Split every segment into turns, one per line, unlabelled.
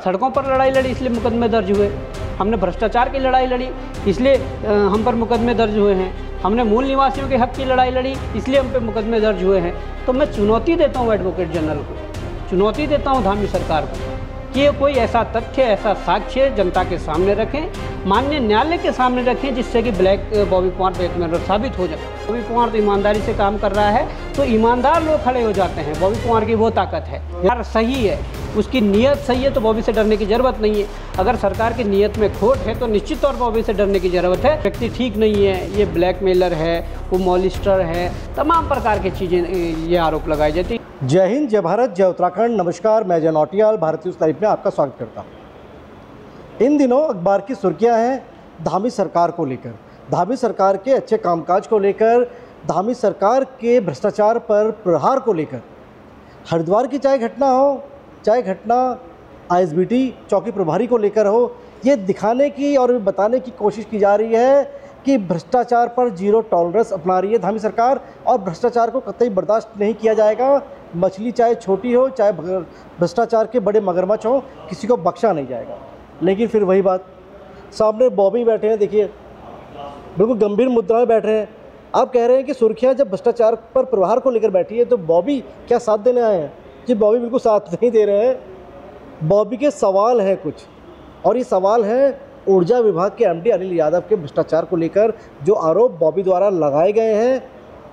सड़कों पर लड़ाई लड़ी इसलिए मुकदमे दर्ज हुए। हमने भ्रष्टाचार की लड़ाई लड़ी इसलिए हम पर मुकदमे दर्ज हुए हैं। हमने मूल निवासियों के हक की लड़ाई लड़ी इसलिए हम पे मुकदमे दर्ज हुए हैं। तो मैं चुनौती देता हूँ एडवोकेट जनरल को, चुनौती देता हूँ धामी सरकार को कि ये कोई ऐसा तथ्य, ऐसा साक्ष्य जनता के सामने रखें, माननीय न्यायालय के सामने रखें, जिससे कि बॉबी कुमार ब्लैकमेलर साबित हो जाए। बॉबी कुमार तो ईमानदारी से काम कर रहा है, तो ईमानदार लोग खड़े हो जाते हैं। बॉबी कुमार की वो ताकत है, यार सही है, उसकी नीयत सही है, तो बॉबी से डरने की ज़रूरत नहीं है। अगर सरकार की नीयत में खोट है तो निश्चित तौर पर बॉबी से डरने की ज़रूरत है। व्यक्ति ठीक नहीं है, ये ब्लैकमेलर है, वो मॉलिस्टर है, तमाम प्रकार की चीज़ें ये आरोप लगाई जाती।
जय हिंद, जय भारत, जय उत्तराखंड। नमस्कार, मैं जय नौटियाल भारतीय न्यूज़ लाइव में आपका स्वागत करता हूँ। इन दिनों अखबार की सुर्खियाँ हैं धामी सरकार को लेकर, धामी सरकार के अच्छे कामकाज को लेकर, धामी सरकार के भ्रष्टाचार पर प्रहार को लेकर। हरिद्वार की चाहे घटना हो, चाहे घटना आईएसबीटी चौकी प्रभारी को लेकर हो, ये दिखाने की और बताने की कोशिश की जा रही है कि भ्रष्टाचार पर जीरो टॉलरेंस अपना रही है धामी सरकार, और भ्रष्टाचार को कतई बर्दाश्त नहीं किया जाएगा। मछली चाहे छोटी हो, चाहे भ्रष्टाचार के बड़े मगरमच्छ हो, किसी को बख्शा नहीं जाएगा। लेकिन फिर वही बात, सामने बॉबी बैठे हैं, देखिए बिल्कुल गंभीर मुद्रा में बैठे हैं। आप कह रहे हैं कि सुर्खियाँ जब भ्रष्टाचार पर प्रहार को लेकर बैठी है तो बॉबी क्या साथ देने आए हैं? जी बॉबी बिल्कुल साथ नहीं दे रहे हैं। बॉबी के सवाल हैं कुछ, और ये सवाल है ऊर्जा विभाग के एमडी अनिल यादव के भ्रष्टाचार को लेकर, जो आरोप बॉबी द्वारा लगाए गए हैं।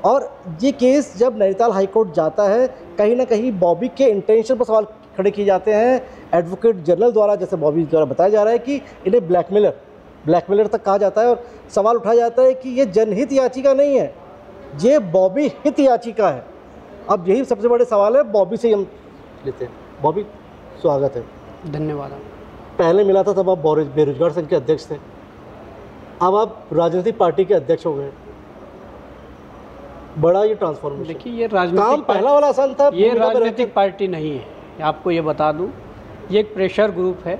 और ये केस जब नैनीताल हाईकोर्ट जाता है, कहीं ना कहीं बॉबी के इंटेंशन पर सवाल खड़े किए जाते हैं एडवोकेट जनरल द्वारा, जैसे बॉबी द्वारा बताया जा रहा है कि इन्हें ब्लैकमेलर तक कहा जाता है। और सवाल उठाया जाता है कि ये जनहित याचिका नहीं है, ये बॉबी हित याचिका है। अब यही सबसे बड़े सवाल है, बॉबी से हम लेते हैं। बॉबी, स्वागत है।
धन्यवाद।
पहले मिला था तब आप बेरोजगार संघ के अध्यक्ष थे, अब आप राजनीतिक पार्टी के अध्यक्ष हो गए। बड़ा ये ट्रांसफॉर्मेशन।
देखिए, ये राजनीतिक
पहला वाला आसान था,
ये राजनीतिक पार्टी नहीं है, आपको ये बता दूं। ये एक प्रेशर ग्रुप है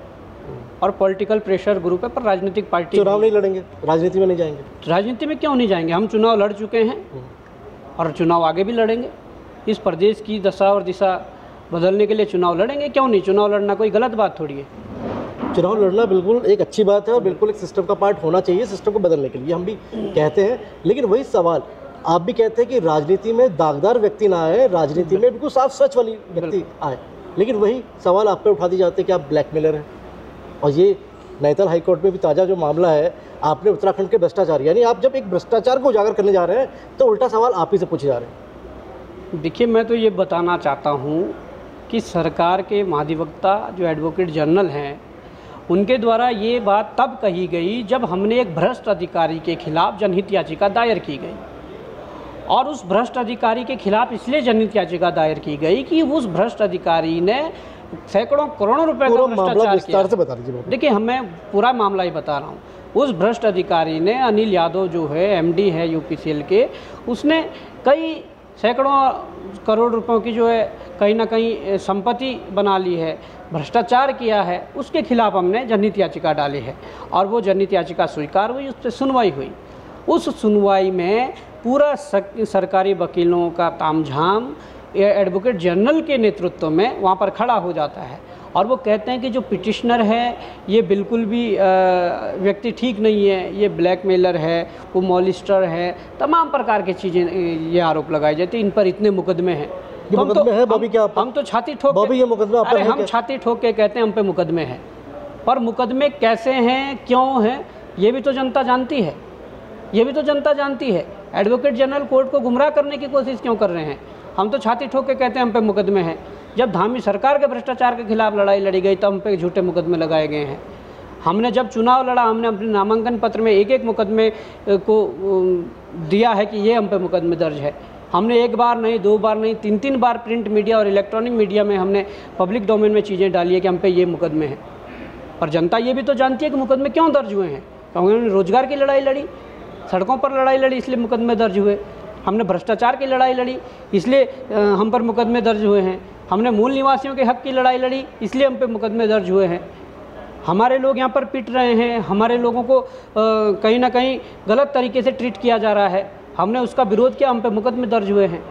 और पॉलिटिकल प्रेशर ग्रुप है, पर राजनीतिक पार्टी।
चुनाव नहीं लड़ेंगे, राजनीति में नहीं जाएंगे?
राजनीति में क्यों नहीं जाएंगे? हम चुनाव लड़ चुके हैं और चुनाव आगे भी लड़ेंगे। इस प्रदेश की दशा और दिशा बदलने के लिए चुनाव लड़ेंगे, क्यों नहीं? चुनाव लड़ना कोई गलत बात थोड़ी है।
चुनाव लड़ना बिल्कुल एक अच्छी बात है और बिल्कुल एक सिस्टम का पार्ट होना चाहिए, सिस्टम को बदलने के लिए हम भी कहते हैं। लेकिन वही सवाल आप भी कहते हैं कि राजनीति में दागदार व्यक्ति ना आए, राजनीति में बिल्कुल साफ सच वाली व्यक्ति आए। लेकिन वही सवाल आप पे उठा दी जाते हैं कि आप ब्लैकमेलर हैं। और ये नैनीताल हाईकोर्ट में भी ताज़ा जो मामला है, आपने उत्तराखंड के भ्रष्टाचार, यानी आप जब एक भ्रष्टाचार को उजागर करने जा रहे हैं तो उल्टा सवाल आप ही से पूछे जा रहे हैं।
देखिए, मैं तो ये बताना चाहता हूँ कि सरकार के महाधिवक्ता जो एडवोकेट जनरल हैं, उनके द्वारा ये बात तब कही गई जब हमने एक भ्रष्ट अधिकारी के खिलाफ जनहित याचिका दायर की गई। और उस भ्रष्ट अधिकारी के खिलाफ इसलिए जनहित याचिका दायर की गई कि उस भ्रष्ट अधिकारी ने सैकड़ों करोड़ों रुपए का भ्रष्टाचार किया। देखिए, मैं पूरा मामला ही बता रहा हूँ। उस भ्रष्ट अधिकारी ने, अनिल यादव जो है एमडी है यूपीसीएल के, उसने कई सैकड़ों करोड़ रुपयों की जो है कहीं ना कहीं संपत्ति बना ली है, भ्रष्टाचार किया है। उसके खिलाफ हमने जनहित याचिका डाली है और वो जनहित याचिका स्वीकार हुई, उस पर सुनवाई हुई। उस सुनवाई में पूरा सरकारी वकीलों का तामझाम एडवोकेट जनरल के नेतृत्व में वहाँ पर खड़ा हो जाता है और वो कहते हैं कि जो पिटिशनर है ये बिल्कुल भी व्यक्ति ठीक नहीं है, ये ब्लैकमेलर है, वो मॉलिस्टर है, तमाम प्रकार की चीज़ें ये आरोप लगाए जाते हैं। इन पर इतने मुकदमे हैं। हम तो छाती ठोक, अरे हम छाती ठोक के कहते हैं हम पे मुकदमे हैं, पर मुकदमे कैसे हैं, क्यों हैं, ये भी तो जनता जानती है, ये भी तो जनता जानती है। एडवोकेट जनरल कोर्ट को गुमराह करने की कोशिश क्यों कर रहे हैं? हम तो छाती ठोक के कहते हैं हम पे मुकदमे हैं। जब धामी सरकार के भ्रष्टाचार के खिलाफ लड़ाई लड़ी गई तब हम पे झूठे मुकदमे लगाए गए हैं। हमने जब चुनाव लड़ा, हमने अपने नामांकन पत्र में एक एक मुकदमे को दिया है कि ये हम पे मुकदमे दर्ज है। हमने एक बार नहीं, दो बार नहीं, तीन तीन बार प्रिंट मीडिया और इलेक्ट्रॉनिक मीडिया में हमने पब्लिक डोमेन में चीज़ें डाली है कि हम पे ये मुकदमे हैं। पर जनता ये भी तो जानती है कि मुकदमे क्यों दर्ज हुए हैं। क्योंकि उन्होंने रोजगार की लड़ाई लड़ी, सड़कों पर लड़ाई लड़ी, इसलिए मुकदमे दर्ज हुए। हमने भ्रष्टाचार की लड़ाई लड़ी, इसलिए हम पर मुकदमे दर्ज हुए हैं। हमने मूल निवासियों के हक की लड़ाई लड़ी, इसलिए हम पे मुकदमे दर्ज हुए हैं। हमारे लोग यहाँ पर पिट रहे हैं, हमारे लोगों को कहीं ना कहीं गलत तरीके से ट्रीट किया जा रहा है, हमने उसका विरोध किया, हम पे मुकदमे दर्ज हुए हैं।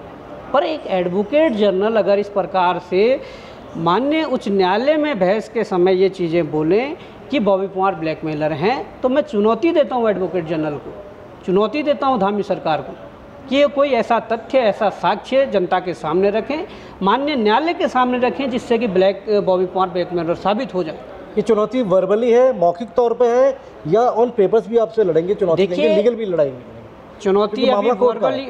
पर एक एडवोकेट जनरल अगर इस प्रकार से माननीय उच्च न्यायालय में बहस के समय ये चीज़ें बोलें कि बॉबी पवार ब्लैकमेलर हैं, तो मैं चुनौती देता हूँ एडवोकेट जनरल को, चुनौती देता हूँ धामी सरकार को कि ये कोई ऐसा तथ्य, ऐसा साक्ष्य जनता के सामने रखें, माननीय न्यायालय के सामने रखें, जिससे कि बॉबी पवार ब्लैकमेलर साबित हो जाए।
ये चुनौती वर्बली है, मौखिक तौर पे है, या ऑन पेपर्स भी आपसे लड़ेंगे, चुनौती देंगे, लीगल भी लड़ाएंगे?
चुनौती अभी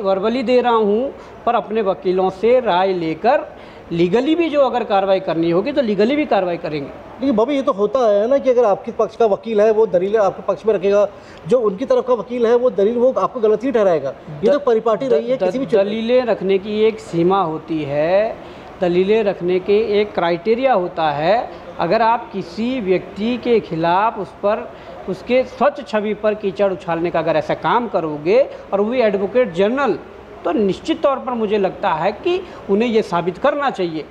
वर्बली दे रहा हूँ, पर अपने वकीलों से राय लेकर लीगली भी जो अगर कार्रवाई करनी होगी तो लीगली भी कार्रवाई करेंगे।
लेकिन बॉबी ये तो होता है ना कि अगर आपके पक्ष का वकील है वो दलील आपके पक्ष में रखेगा, जो उनकी तरफ का वकील है वो दलील वो आपको गलत ही ठहराएगा। ये तो परिपाटी रही है किसी भी
दलीलें रखने की एक सीमा होती है, दलीलें रखने के एक क्राइटेरिया होता है। अगर आप किसी व्यक्ति के खिलाफ उस पर उसके स्वच्छ छवि पर कीचड़ उछालने का अगर ऐसा काम करोगे और वो एडवोकेट जनरल, तो निश्चित तौर पर मुझे लगता है कि उन्हें ये साबित करना चाहिए।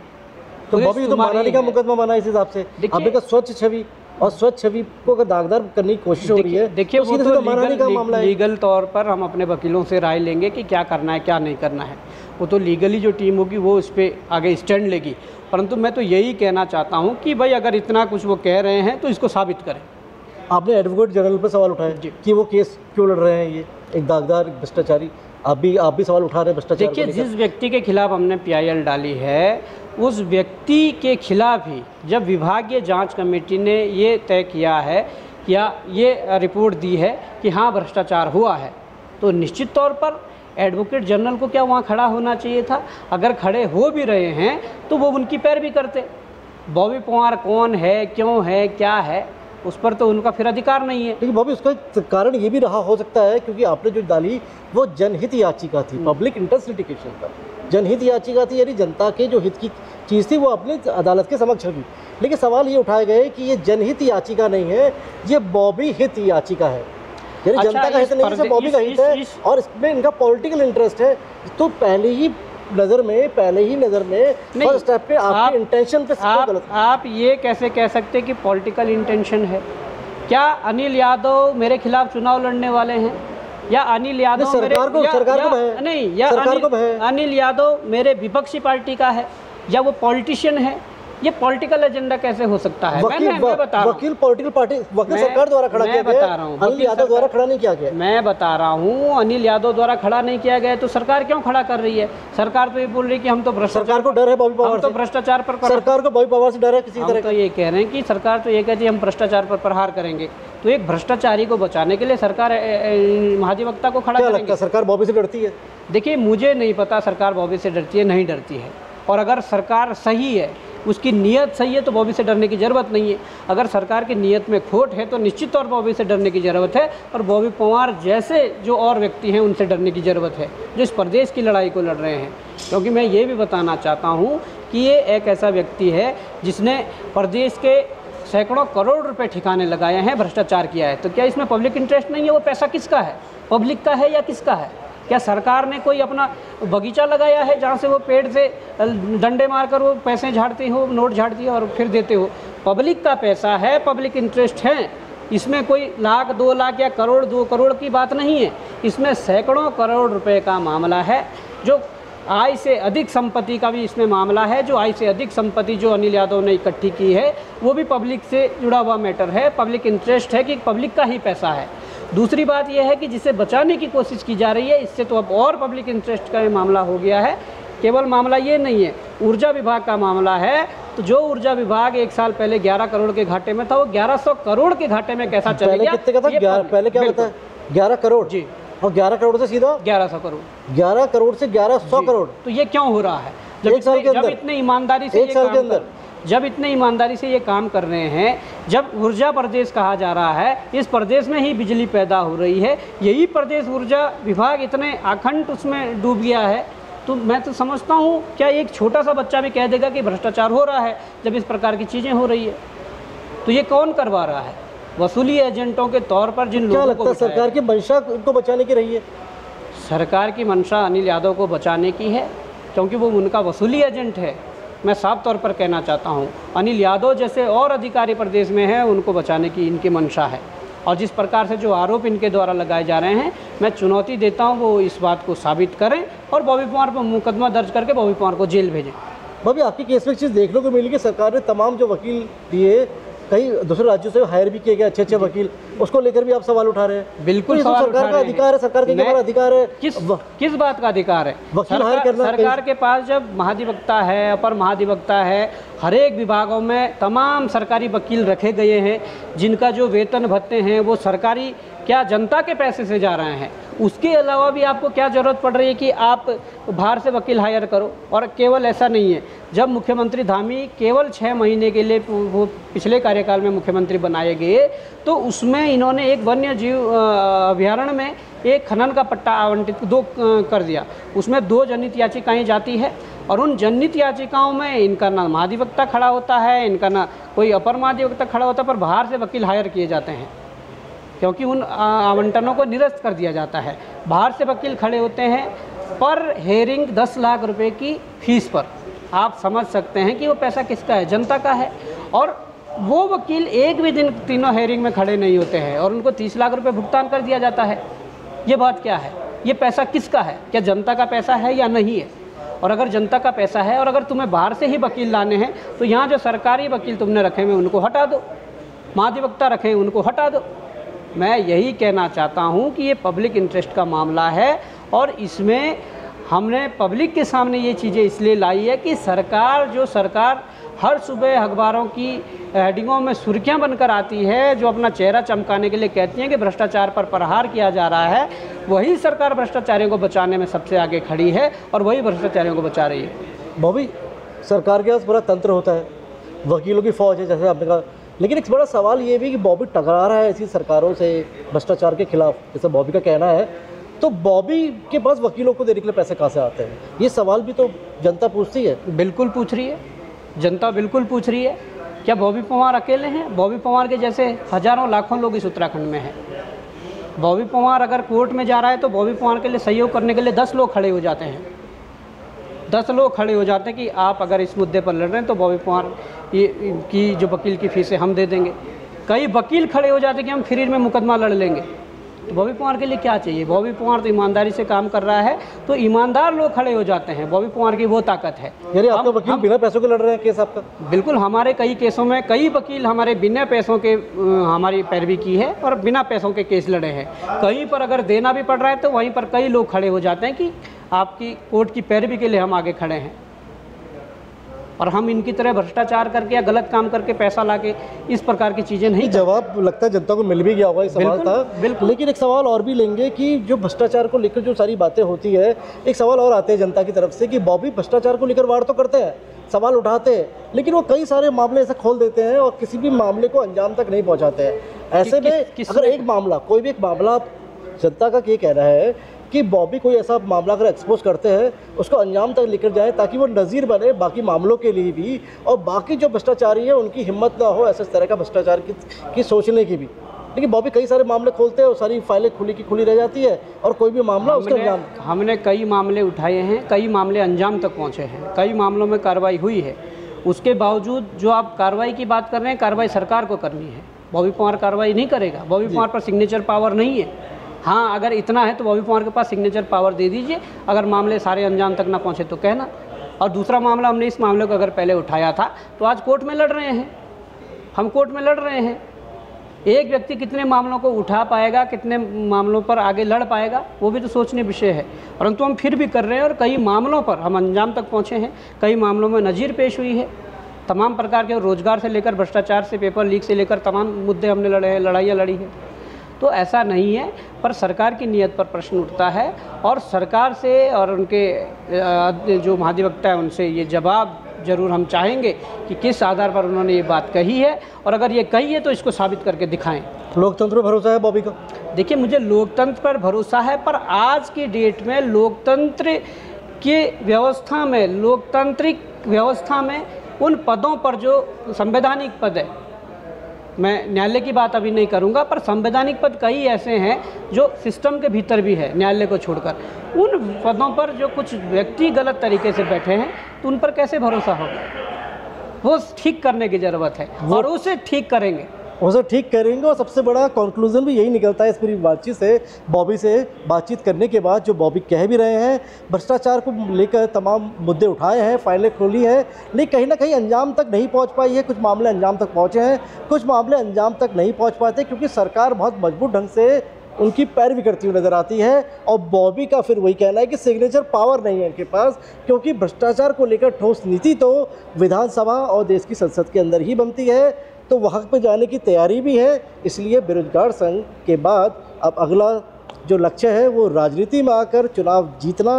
तो बॉबी तो मानहानि का मुकदमा बना इस हिसाब से। आपने कहा स्वच्छ छवि, और स्वच्छ छवि को अगर दागदार करने की कोशिश हो रही है,
देखिए वो तो लीगल तौर पर हम अपने वकीलों से राय लेंगे कि क्या करना है क्या नहीं करना है। वो तो लीगली जो टीम होगी वो इस पर आगे स्टैंड लेगी। परंतु मैं तो यही कहना चाहता हूँ कि भाई अगर इतना कुछ वो कह रहे हैं तो इसको साबित करें।
आपने एडवोकेट जनरल पर सवाल उठाया कि वो केस क्यों लड़ रहे हैं, ये एक दागदार भ्रष्टाचारी, आप भी सवाल उठा रहे हैं भ्रष्टाचार।
देखिए जिस व्यक्ति के खिलाफ हमने PIL डाली है उस व्यक्ति के खिलाफ ही जब विभागीय जांच कमेटी ने ये तय किया है या ये रिपोर्ट दी है कि हाँ भ्रष्टाचार हुआ है, तो निश्चित तौर पर एडवोकेट जनरल को क्या वहाँ खड़ा होना चाहिए था? अगर खड़े हो भी रहे हैं तो वो उनकी पैरवी करते। बॉबी पवार कौन है, क्यों है, क्या है, उस पर तो उनका फिर अधिकार नहीं है।
लेकिन बॉबी उसका कारण ये भी रहा हो सकता है क्योंकि आपने जो डाली वो जनहित याचिका थी, पब्लिक इंटरेस्ट लिटिगेशन का जनहित याचिका थी, यानी जनता के जो हित की चीज़ थी वो अपने अदालत के समक्ष रखी। लेकिन सवाल ये उठाए गए कि ये जनहित याचिका नहीं है, ये बॉबी हित याचिका है, यानी जनता का हित नहीं है, बॉबी का हित है और इसमें इनका पॉलिटिकल इंटरेस्ट है। तो पहले ही नज़र में फर्स्ट स्टेप पे आपके इंटेंशन पे गलत।
आप ये कैसे कह सकते कि पॉलिटिकल इंटेंशन है? क्या अनिल यादव मेरे खिलाफ चुनाव लड़ने वाले हैं, या अनिल यादव अनिल यादव मेरे विपक्षी पार्टी का है, या वो पॉलिटिशियन है? ये पॉलिटिकल एजेंडा कैसे हो सकता है? मैं बता रहा हूँ,
वकील पॉलिटिकल पार्टी वकील सरकार द्वारा खड़ा किया गया, अनिल यादव द्वारा खड़ा नहीं किया गया।
मैं बता रहा हूँ अनिल यादव द्वारा खड़ा नहीं किया गया, तो सरकार क्यों खड़ा कर रही है? सरकार तो ये बोल रही है कि हम तो
सरकार को डर है बॉबी पवार से,
तो भ्रष्टाचार पर
सरकार को बॉबी पवार से डर है किसी तरह।
तो ये कह रहे हैं कि सरकार तो ये कहती है हम भ्रष्टाचार पर प्रहार करेंगे, तो एक भ्रष्टाचारी को बचाने के लिए सरकार महाधिवक्ता को खड़ा करेगी।
सरकार बॉबी से डरती है?
देखिए मुझे नहीं पता सरकार बॉबी से डरती है नहीं डरती है, और अगर सरकार सही है, उसकी नीयत सही है, तो बॉबी से डरने की ज़रूरत नहीं है। अगर सरकार की नीयत में खोट है तो निश्चित तौर पर बॉबी से डरने की ज़रूरत है, और बॉबी पवार जैसे जो और व्यक्ति हैं उनसे डरने की ज़रूरत है जो इस प्रदेश की लड़ाई को लड़ रहे हैं। क्योंकि मैं ये भी बताना चाहता हूँ कि ये एक ऐसा व्यक्ति है जिसने प्रदेश के सैकड़ों करोड़ रुपए ठिकाने लगाए हैं, भ्रष्टाचार किया है। तो क्या इसमें पब्लिक इंटरेस्ट नहीं है? वो पैसा किसका है, पब्लिक का है या किसका है? क्या सरकार ने कोई अपना बगीचा लगाया है जहाँ से वो पेड़ से डंडे मारकर वो पैसे झाड़ती हो, नोट झाड़ती हो और फिर देते हो? पब्लिक का पैसा है, पब्लिक इंटरेस्ट है। इसमें कोई लाख 2 लाख या करोड़ 2 करोड़ की बात नहीं है, इसमें सैकड़ों करोड़ रुपए का मामला है। जो आय से अधिक संपत्ति का भी इसमें मामला है, जो आय से अधिक संपत्ति जो अनिल यादव ने इकट्ठी की है वो भी पब्लिक से जुड़ा हुआ मैटर है, पब्लिक इंटरेस्ट है कि पब्लिक का ही पैसा है। दूसरी बात यह है कि जिसे बचाने की कोशिश की जा रही है, इससे तो अब और पब्लिक इंटरेस्ट का मामला हो गया है। केवल मामला ये नहीं है, ऊर्जा विभाग का मामला है। तो जो ऊर्जा विभाग 1 साल पहले 11 करोड़ के घाटे में था, वो 1100 करोड़ के घाटे में कैसा चला गया?
कितने का था पहले? क्या होता है 11 करोड़ जी, और 11 करोड़ से सीधा
1100 करोड़,
11 करोड़ से 1100 करोड़।
तो ये क्यों हो रहा है?
जब
इतने ईमानदारी से जब इतने ईमानदारी से ये काम कर रहे हैं, जब ऊर्जा प्रदेश कहा जा रहा है, इस प्रदेश में ही बिजली पैदा हो रही है, यही प्रदेश ऊर्जा विभाग इतने अखंड उसमें डूब गया है, तो मैं तो समझता हूँ क्या एक छोटा सा बच्चा भी कह देगा कि भ्रष्टाचार हो रहा है जब इस प्रकार की चीज़ें हो रही है? तो ये कौन करवा रहा है? वसूली एजेंटों के तौर पर जिन लोगों को
सरकार की मंशा उनको बचाने की रही है।
सरकार की मंशा अनिल यादव को बचाने की है, क्योंकि वो उनका वसूली एजेंट है। मैं साफ तौर पर कहना चाहता हूं, अनिल यादव जैसे और अधिकारी प्रदेश में हैं, उनको बचाने की इनकी मंशा है। और जिस प्रकार से जो आरोप इनके द्वारा लगाए जा रहे हैं, मैं चुनौती देता हूं वो इस बात को साबित करें और बॉबी पवार पर मुकदमा दर्ज करके बॉबी पवार को जेल भेजें।
भाभी आपके केस में एक चीज़ देखने को मिली कि सरकार ने तमाम जो वकील दिए, कई दूसरे राज्यों से हायर भी किए गए अच्छे वकील, उसको लेकर भी आप सवाल उठा रहे हैं।
बिल्कुल
तो
सवाल
सरकार का अधिकार है, सरकार के क्या अधिकार है?
किस बात का अधिकार है?
वकील हायर करना
सरकार के पास जब महाधिवक्ता है, अपर महाधिवक्ता है, हर एक विभागों में तमाम सरकारी वकील रखे गए हैं जिनका जो वेतन भत्ते हैं वो सरकारी क्या जनता के पैसे से जा रहे हैं। उसके अलावा भी आपको क्या ज़रूरत पड़ रही है कि आप बाहर से वकील हायर करो? और केवल ऐसा नहीं है, जब मुख्यमंत्री धामी केवल 6 महीने के लिए वो पिछले कार्यकाल में मुख्यमंत्री बनाए गए तो उसमें इन्होंने एक वन्य जीव अभ्यारण्य में एक खनन का पट्टा आवंटित 2 कर दिया। उसमें 2 जनहित याचिकाएँ जाती है और उन जनहित याचिकाओं में इनका ना महाधिवक्ता खड़ा होता है, इनका ना कोई अपर महाधिवक्ता खड़ा होता है, पर बाहर से वकील हायर किए जाते हैं क्योंकि उन आवंटनों को निरस्त कर दिया जाता है। बाहर से वकील खड़े होते हैं पर हेयरिंग 10 लाख रुपए की फ़ीस पर। आप समझ सकते हैं कि वो पैसा किसका है? जनता का है। और वो वकील एक भी दिन तीनों हेयरिंग में खड़े नहीं होते हैं और उनको 30 लाख रुपए भुगतान कर दिया जाता है। ये बात क्या है? ये पैसा किसका है? क्या जनता का पैसा है या नहीं है? और अगर जनता का पैसा है और अगर तुम्हें बाहर से ही वकील लाने हैं तो यहाँ जो सरकारी वकील तुमने रखे हुए उनको हटा दो, महाधिवक्ता रखे हैं उनको हटा दो। मैं यही कहना चाहता हूँ कि ये पब्लिक इंटरेस्ट का मामला है और इसमें हमने पब्लिक के सामने ये चीज़ें इसलिए लाई है कि सरकार हर सुबह अखबारों की हेडिंगों में सुर्खियां बनकर आती है, जो अपना चेहरा चमकाने के लिए कहती हैं कि भ्रष्टाचार पर प्रहार किया जा रहा है, वही सरकार भ्रष्टाचारियों को बचाने में सबसे आगे खड़ी है और वही भ्रष्टाचारियों को बचा रही है।
बॉबी, सरकार के पास बड़ा तंत्र होता है, वकीलों की फौज है जैसे आपने कहा, लेकिन एक बड़ा सवाल ये भी कि बॉबी टकरा रहा है ऐसी सरकारों से भ्रष्टाचार के खिलाफ, जैसे बॉबी का कहना है। तो बॉबी के पास वकीलों को देने के लिए पैसे कहाँ से आते हैं? ये सवाल भी तो जनता पूछती है।
बिल्कुल पूछ रही है जनता, बिल्कुल पूछ रही है। क्या बॉबी पवार अकेले हैं? बॉबी पवार के जैसे हज़ारों लाखों लोग इस उत्तराखंड में हैं। बॉबी पवार अगर कोर्ट में जा रहा है तो बॉबी पवार के लिए सहयोग करने के लिए 10 लोग खड़े हो जाते हैं। 10 लोग खड़े हो जाते हैं कि आप अगर इस मुद्दे पर लड़ रहे हैं तो बॉबी पवार की जो वकील की फीस है हम दे देंगे। कई वकील खड़े हो जाते हैं कि हम फ्री में मुकदमा लड़ लेंगे। तो बॉबी पवार के लिए क्या चाहिए? बॉबी पवार तो ईमानदारी से काम कर रहा है, तो ईमानदार लोग खड़े हो जाते हैं। बॉबी पवार की वो ताकत है।
यानी आपका वकील बिना पैसों के लड़ रहे हैं केस आपका?
बिल्कुल, हमारे कई केसों में कई वकील हमारे बिना पैसों के हमारी पैरवी की है और बिना पैसों के केस लड़े हैं। कहीं पर अगर देना भी पड़ रहा है तो वहीं पर कई लोग खड़े हो जाते हैं कि आपकी कोर्ट की पैरवी के लिए हम आगे खड़े हैं। और हम इनकी तरह भ्रष्टाचार करके या गलत काम करके पैसा लाके इस प्रकार की चीज़ें नहीं।
जवाब लगता है जनता को मिल भी गया होगा, ये सवाल था। बिल्कुल। लेकिन एक सवाल और भी लेंगे कि जो भ्रष्टाचार को लेकर जो सारी बातें होती है, एक सवाल और आते हैं जनता की तरफ से कि बॉबी भ्रष्टाचार को लेकर वार तो करते हैं, सवाल उठाते हैं, लेकिन वो कई सारे मामले ऐसे खोल देते हैं और किसी भी मामले को अंजाम तक नहीं पहुँचाते हैं। ऐसे में अगर एक मामला, कोई भी एक मामला, जनता का ये कहना है कि बॉबी कोई ऐसा मामला अगर एक्सपोज करते हैं उसको अंजाम तक लेकर जाए ताकि वो नज़ीर बने बाकी मामलों के लिए भी, और बाकी जो भ्रष्टाचारी है उनकी हिम्मत ना हो ऐसे तरह का भ्रष्टाचार की सोचने की भी। लेकिन बॉबी कई सारे मामले खोलते हैं और सारी फाइलें खुली की खुली रह जाती है और कोई भी मामला उसके अंजाम।
हमने कई मामले उठाए हैं, कई मामले अंजाम तक पहुँचे हैं, कई मामलों में कार्रवाई हुई है। उसके बावजूद जो आप कार्रवाई की बात कर रहे हैं, कार्रवाई सरकार को करनी है। बॉबी पवार कार्रवाई नहीं करेगा। बॉबी पवार पर सिग्नेचर पावर नहीं है। हाँ, अगर इतना है तो बॉबी पवार के पास सिग्नेचर पावर दे दीजिए, अगर मामले सारे अंजाम तक ना पहुँचे तो कहना। और दूसरा मामला, हमने इस मामले को अगर पहले उठाया था तो आज कोर्ट में लड़ रहे हैं, हम कोर्ट में लड़ रहे हैं। एक व्यक्ति कितने मामलों को उठा पाएगा, कितने मामलों पर आगे लड़ पाएगा, वो भी तो सोचने विषय है। परंतु हम फिर भी कर रहे हैं और कई मामलों पर हम अंजाम तक पहुँचे हैं। कई मामलों में नज़ीर पेश हुई है। तमाम प्रकार के रोजगार से लेकर भ्रष्टाचार से, पेपर लीक से लेकर तमाम मुद्दे हमने लड़े हैं, लड़ाइयाँ लड़ी हैं। तो ऐसा नहीं है, पर सरकार की नीयत पर प्रश्न उठता है और सरकार से और उनके जो महाधिवक्ता है उनसे ये जवाब जरूर हम चाहेंगे कि किस आधार पर उन्होंने ये बात कही है, और अगर ये कही है तो इसको साबित करके दिखाएं।
लोकतंत्र पर भरोसा है बॉबी का?
देखिए, मुझे लोकतंत्र पर भरोसा है, पर आज की डेट में लोकतंत्र की व्यवस्था में, लोकतांत्रिक व्यवस्था में उन पदों पर जो संवैधानिक पद है, मैं न्यायालय की बात अभी नहीं करूंगा, पर संवैधानिक पद कई ऐसे हैं जो सिस्टम के भीतर भी है न्यायालय को छोड़कर, उन पदों पर जो कुछ व्यक्ति गलत तरीके से बैठे हैं तो उन पर कैसे भरोसा होगा? वो ठीक करने की ज़रूरत है और उसे ठीक करेंगे।
वो सर ठीक करेंगे, और सबसे बड़ा कंक्लूजन भी यही निकलता है इस पूरी बातचीत से, बॉबी से बातचीत करने के बाद, जो बॉबी कह भी रहे हैं, भ्रष्टाचार को लेकर तमाम मुद्दे उठाए हैं, फाइलें खोली हैं, लेकिन कहीं ना कहीं अंजाम तक नहीं पहुंच पाई है। कुछ मामले अंजाम तक पहुंचे हैं, कुछ मामले अंजाम तक नहीं पहुंच पाते, क्योंकि सरकार बहुत मजबूत ढंग से उनकी पैरवी करती हुई नज़र आती है। और बॉबी का फिर वही कहना है कि सिग्नेचर पावर नहीं है इनके पास, क्योंकि भ्रष्टाचार को लेकर ठोस नीति तो विधानसभा और देश की संसद के अंदर ही बनती है, तो वहाँ पे जाने की तैयारी भी है। इसलिए बेरोजगार संघ के बाद अब अगला जो लक्ष्य है वो राजनीति में आकर चुनाव जीतना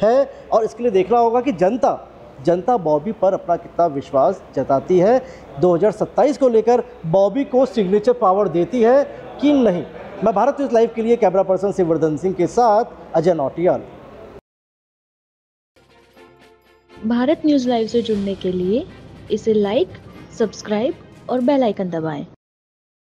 है, और इसके लिए देखना होगा कि जनता बॉबी पर अपना कितना विश्वास जताती है, 2027 को लेकर बॉबी को सिग्नेचर पावर देती है कि नहीं। मैं भारत न्यूज़ लाइव के लिए कैमरा पर्सन शिववर्धन सिंह के साथ अजय नौटियाल।
भारत न्यूज़ लाइव से जुड़ने के लिए इसे लाइक, सब्सक्राइब और बेल आइकन दबाएं।